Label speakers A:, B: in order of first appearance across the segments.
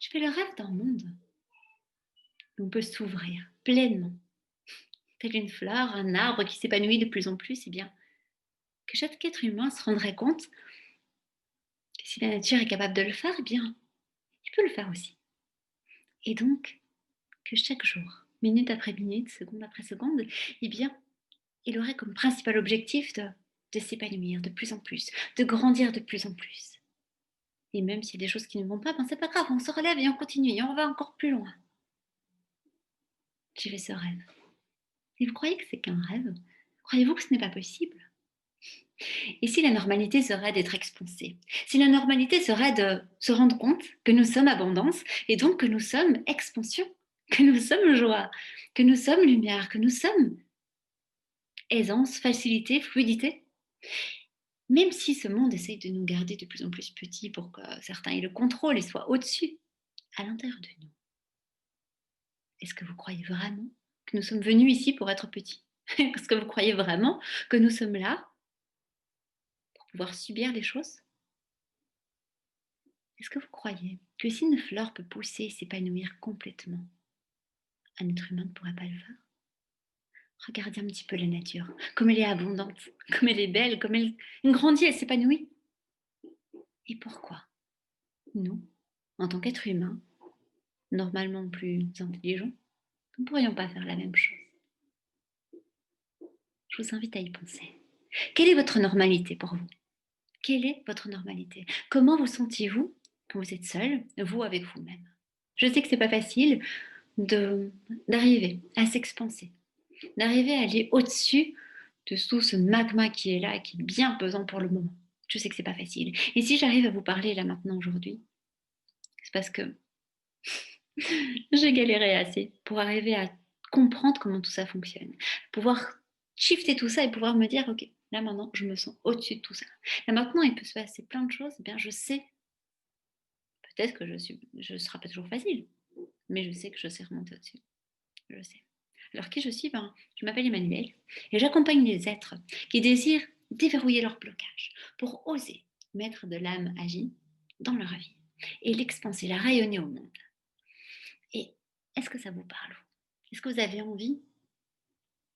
A: Je fais le rêve d'un monde où on peut s'ouvrir pleinement, tel une fleur, un arbre qui s'épanouit de plus en plus, et bien que chaque être humain se rendrait compte que si la nature est capable de le faire, eh bien, il peut le faire aussi. Et donc, que chaque jour, minute après minute, seconde après seconde, eh bien, il aurait comme principal objectif de s'épanouir de plus en plus, de grandir de plus en plus. Et même s'il y a des choses qui ne vont pas, ben c'est pas grave, on se relève et on continue et on va encore plus loin. J'ai fait ce rêve. Et vous croyez que c'est qu'un rêve? Croyez-vous que ce n'est pas possible? Et si la normalité serait d'être expansé? Si la normalité serait de se rendre compte que nous sommes abondance et donc que nous sommes expansion, que nous sommes joie, que nous sommes lumière, que nous sommes aisance, facilité, fluidité? Même si ce monde essaye de nous garder de plus en plus petits pour que certains aient le contrôle et soient au-dessus, à l'intérieur de nous, est-ce que vous croyez vraiment que nous sommes venus ici pour être petits? Est-ce que vous croyez vraiment que nous sommes là pour pouvoir subir les choses? Est-ce que vous croyez que si une fleur peut pousser et s'épanouir complètement, un être humain ne pourrait pas le faire? Regardez un petit peu la nature, comme elle est abondante, comme elle est belle, comme elle grandit, elle s'épanouit. Et pourquoi nous, en tant qu'être humain, normalement plus intelligents, nous ne pourrions pas faire la même chose? Je vous invite à y penser. Quelle est votre normalité pour vous? Quelle est votre normalité? Comment vous sentiez-vous quand vous êtes seul, vous avec vous-même? Je sais que c'est pas facile d'arriver à s'expanser, d'arriver à aller au-dessus de tout ce magma qui est là et qui est bien pesant pour le moment. Je sais que c'est pas facile. Et si j'arrive à vous parler là maintenant aujourd'hui, c'est parce que j'ai galéré assez pour arriver à comprendre comment tout ça fonctionne, pouvoir shifter tout ça et pouvoir me dire, ok, là maintenant, je me sens au-dessus de tout ça. Là maintenant, il peut se passer plein de choses. Eh bien, je sais, peut-être que je sera pas toujours facile, mais je sais que je sais remonter au-dessus. Je sais. Alors qui je suis? Ben, je m'appelle Emmanuel et j'accompagne les êtres qui désirent déverrouiller leur blocage pour oser mettre de l'âme agie dans leur vie et l'expanser, la rayonner au monde. Et est-ce que ça vous parle? Est-ce que vous avez envie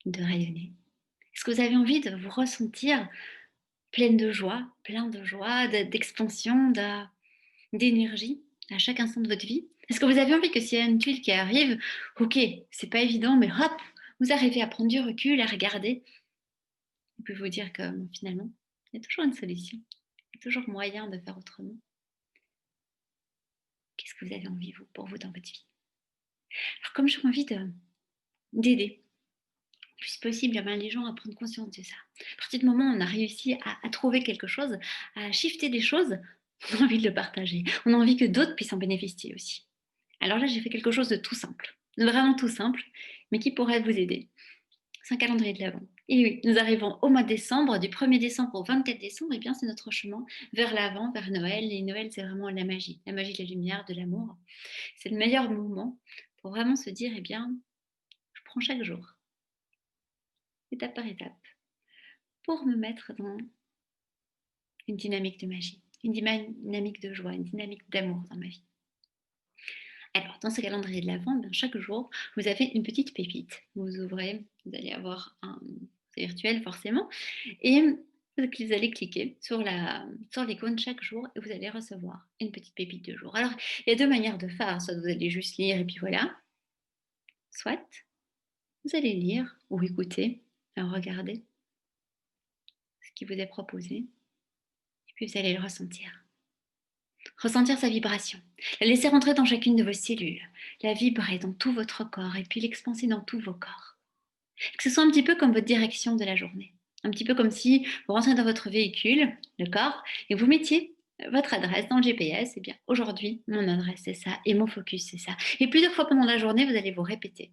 A: de rayonner? Est-ce que vous avez envie de vous ressentir pleine de joie, plein de joie, d'expansion, d'énergie à chaque instant de votre vie? Est-ce que vous avez envie que s'il y a une tuile qui arrive, ok, c'est pas évident, mais hop, vous arrivez à prendre du recul, à regarder, et puis vous dire que bon, finalement, il y a toujours une solution, il y a toujours moyen de faire autrement. Qu'est-ce que vous avez envie, vous, pour vous, dans votre vie? Alors, comme j'ai envie d'aider le plus possible eh bien, les gens à prendre conscience de ça. À partir du moment où on a réussi à trouver quelque chose, à shifter des choses, on a envie de le partager. On a envie que d'autres puissent en bénéficier aussi. Alors là, j'ai fait quelque chose de tout simple, de vraiment tout simple, mais qui pourrait vous aider. C'est un calendrier de l'Avent. Et oui, nous arrivons au mois de décembre, du 1er décembre au 24 décembre, et bien c'est notre chemin vers l'Avent, vers Noël. Et Noël, c'est vraiment la magie de la lumière, de l'amour. C'est le meilleur moment pour vraiment se dire, eh bien, je prends chaque jour, étape par étape, pour me mettre dans une dynamique de magie, une dynamique de joie, une dynamique d'amour dans ma vie. Alors, dans ce calendrier de l'Avent, chaque jour, vous avez une petite pépite. Vous ouvrez, vous allez avoir un virtuel forcément, et vous allez cliquer sur l'icône chaque jour et vous allez recevoir une petite pépite de jour. Alors, il y a deux manières de faire. Soit vous allez juste lire et puis voilà. Soit vous allez lire ou écouter, regarder ce qui vous est proposé et puis vous allez le ressentir. Ressentir sa vibration, la laisser rentrer dans chacune de vos cellules, la vibrer dans tout votre corps et puis l'expanser dans tous vos corps. Que ce soit un petit peu comme votre direction de la journée. Un petit peu comme si vous rentrez dans votre véhicule, le corps, et vous mettiez votre adresse dans le GPS. Eh bien, aujourd'hui, mon adresse, c'est ça, et mon focus, c'est ça. Et plusieurs fois pendant la journée, vous allez vous répéter,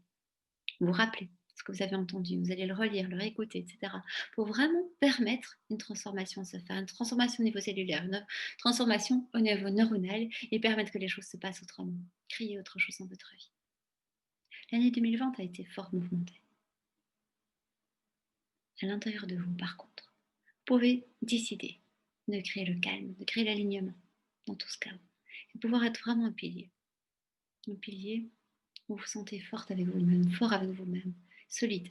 A: vous rappeler ce que vous avez entendu, vous allez le relire, le réécouter, etc. Pour vraiment permettre une transformation à se faire, une transformation au niveau cellulaire, une transformation au niveau neuronal, et permettre que les choses se passent autrement, créer autre chose dans votre vie. L'année 2020 a été fort mouvementée. À l'intérieur de vous, par contre, vous pouvez décider de créer le calme, de créer l'alignement dans tout ce chaos, et pouvoir être vraiment un pilier un pilier où vous vous sentez forte avec vous-même, fort avec vous-même, solide.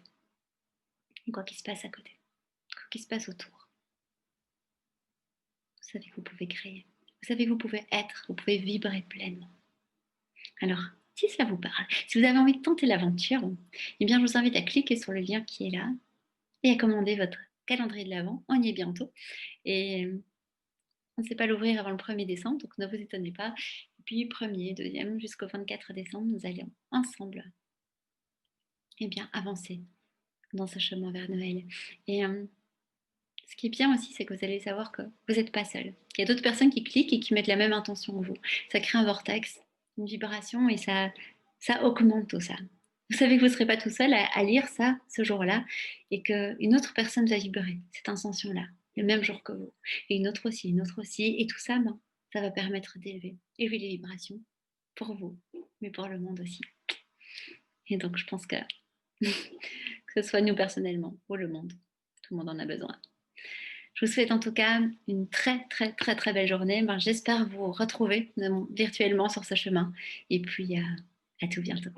A: Et quoi qu'il se passe à côté, quoi qu'il se passe autour, vous savez que vous pouvez créer. Vous savez que vous pouvez être, vous pouvez vibrer pleinement. Alors, si ça vous parle, si vous avez envie de tenter l'aventure, eh bien, je vous invite à cliquer sur le lien qui est là et à commander votre calendrier de l'Avent. On y est bientôt. Et on ne sait pas l'ouvrir avant le 1er décembre, donc ne vous étonnez pas. Et puis, 1er, 2e, jusqu'au 24 décembre, nous allons ensemble avancer dans ce chemin vers Noël. Et ce qui est bien aussi, c'est que vous allez savoir que vous n'êtes pas seul. Il y a d'autres personnes qui cliquent et qui mettent la même intention que vous. Ça crée un vortex, une vibration et ça augmente tout ça. Vous savez que vous ne serez pas tout seul à lire ça ce jour-là et qu'une autre personne va vibrer cette intention-là le même jour que vous. Et une autre aussi, une autre aussi. Et tout ça, non, ça va permettre d'élever les vibrations pour vous, mais pour le monde aussi. Et donc, je pense que ce soit nous personnellement ou le monde, tout le monde en a besoin. Je vous souhaite en tout cas une très très très très belle journée. Ben, j'espère vous retrouver virtuellement sur ce chemin. Et puis à tout bientôt.